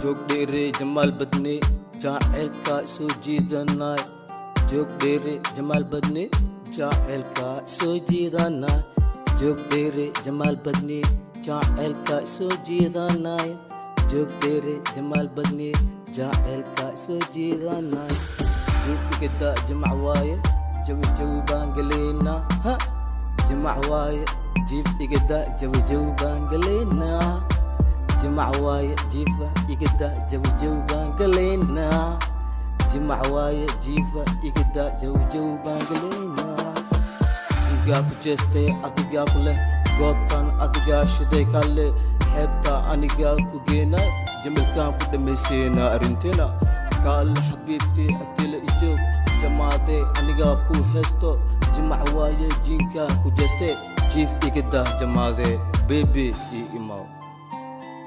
joog dheere jamaal badne jacaylka soo jiidanay joog dheere jamaal badne jacaylka soo jiidanay joog dheere jamaal badne jacaylka soo jiidanay joog dheere jamaal badne jacaylka soo jiidanay joog igada jamac waaye jawi baan galeynaa ha jamac waaye jiif igada jawi baan galeynaa jamac waaye jiifa igada jawi baan galeynaa jamac waaye jiifa igada jawi baan galeynaa adigaa ku jeestay adigaa ku leh goobtan adigaa shiday kale xeebta anigaa ku geena jamalkaan ku dhammayseynaa arrinteena kaale xabiibti agtila ijoog jamaade anigaa ku heesto jamac waaye jiinkaan ku jeestay jiif igada jamaade baby ii imaw